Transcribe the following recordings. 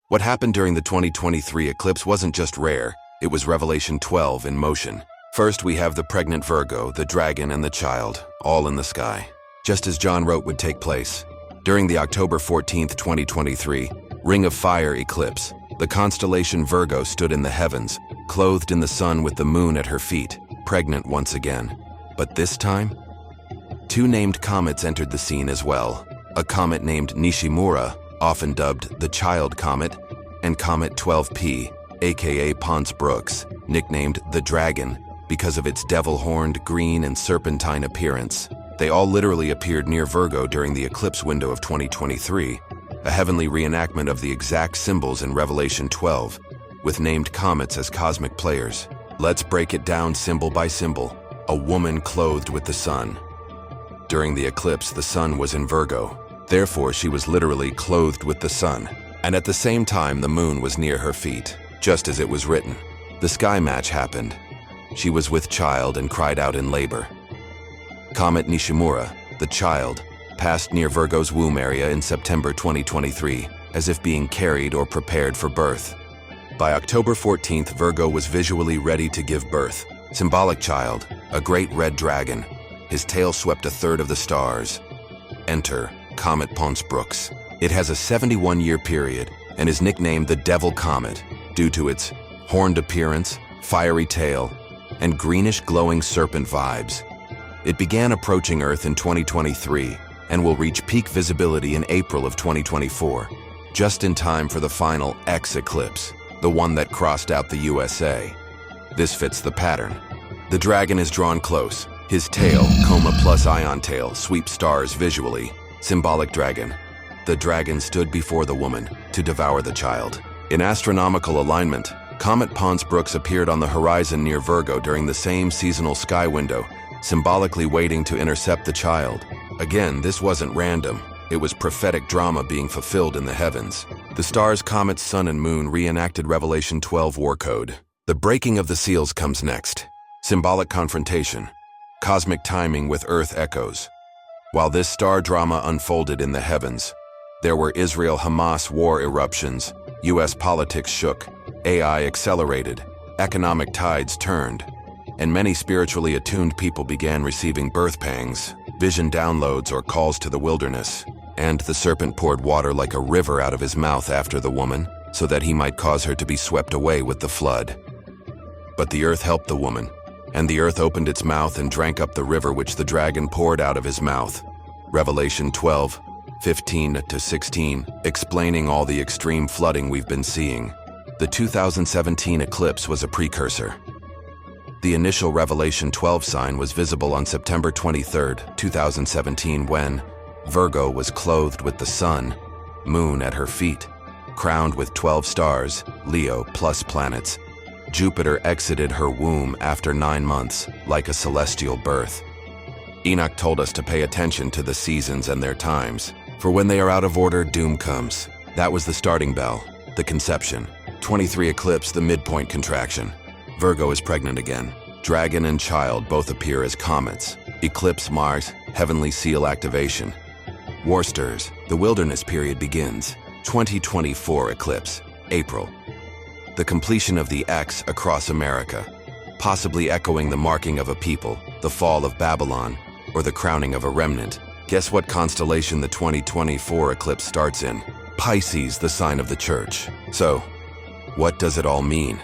What happened during the 2023 eclipse wasn't just rare, it was Revelation 12 in motion. First, we have the pregnant Virgo, the dragon, and the child, all in the sky, just as John wrote would take place. During the October 14, 2023, Ring of Fire eclipse, the constellation Virgo stood in the heavens, clothed in the sun with the moon at her feet, pregnant once again. But this time, two named comets entered the scene as well. A comet named Nishimura, often dubbed the Child Comet, and Comet 12P, aka Ponce Brooks, nicknamed the Dragon because of its devil-horned, green, and serpentine appearance. They all literally appeared near Virgo during the eclipse window of 2023, a heavenly reenactment of the exact symbols in Revelation 12, with named comets as cosmic players. Let's break it down symbol by symbol. A woman clothed with the sun. During the eclipse, the sun was in Virgo. Therefore, she was literally clothed with the sun. And at the same time, the moon was near her feet, just as it was written. The sky match happened. She was with child and cried out in labor. Comet Nishimura, the child, passed near Virgo's womb area in September 2023, as if being carried or prepared for birth. By October 14th, Virgo was visually ready to give birth. Symbolic child, a great red dragon. His tail swept a third of the stars. Enter Comet Ponce Brooks. It has a 71-year period and is nicknamed the Devil Comet due to its horned appearance, fiery tail, and greenish glowing serpent vibes. It began approaching Earth in 2023 and will reach peak visibility in April of 2024, just in time for the final X eclipse, the one that crossed out the USA. This fits the pattern. The dragon is drawn close. His tail, coma plus ion tail, sweeps stars visually. Symbolic dragon. The dragon stood before the woman to devour the child. In astronomical alignment, Comet Ponce Brooks appeared on the horizon near Virgo during the same seasonal sky window, symbolically waiting to intercept the child. Again, this wasn't random. It was prophetic drama being fulfilled in the heavens. The stars, comets, sun, and moon reenacted Revelation 12 war code. The breaking of the seals comes next. Symbolic confrontation. Cosmic timing with Earth echoes. While this star drama unfolded in the heavens, there were Israel-Hamas war eruptions, US politics shook, AI accelerated, economic tides turned, and many spiritually attuned people began receiving birth pangs, vision downloads, or calls to the wilderness. And the serpent poured water like a river out of his mouth after the woman, so that he might cause her to be swept away with the flood. But the earth helped the woman, and the earth opened its mouth and drank up the river which the dragon poured out of his mouth. Revelation 12, 15-16, explaining all the extreme flooding we've been seeing. The 2017 eclipse was a precursor. The initial Revelation 12 sign was visible on September 23, 2017 when Virgo was clothed with the sun, moon at her feet, crowned with 12 stars, Leo plus planets. Jupiter exited her womb after 9 months, like a celestial birth. Enoch told us to pay attention to the seasons and their times, for when they are out of order, doom comes. That was the starting bell, the conception. 23 eclipse, the midpoint contraction. Virgo is pregnant again. Dragon and child both appear as comets. Eclipse Mars, heavenly seal activation. War stirs, the wilderness period begins. 2024 eclipse, April. The completion of the X across America, possibly echoing the marking of a people, the fall of Babylon, or the crowning of a remnant. Guess what constellation the 2024 eclipse starts in? Pisces, the sign of the church. So, what does it all mean?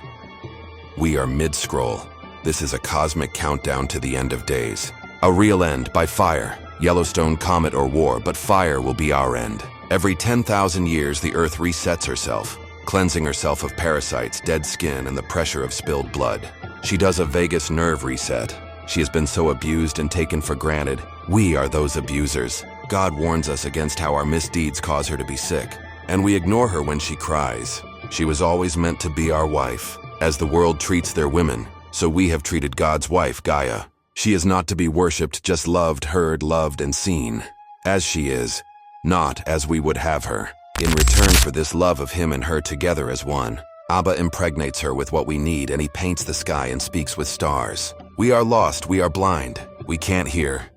We are mid-scroll. This is a cosmic countdown to the end of days. A real end by fire. Yellowstone comet or war, but fire will be our end. Every 10,000 years, the earth resets herself, cleansing herself of parasites, dead skin, and the pressure of spilled blood. She does a vagus nerve reset. She has been so abused and taken for granted. We are those abusers. God warns us against how our misdeeds cause her to be sick, and we ignore her when she cries. She was always meant to be our wife. As the world treats their women, so we have treated God's wife, Gaia. She is not to be worshipped, just loved, heard, loved, and seen. As she is, not as we would have her. In return for this love of him and her together as one, Abba impregnates her with what we need, and he paints the sky and speaks with stars. We are lost, we are blind, we can't hear.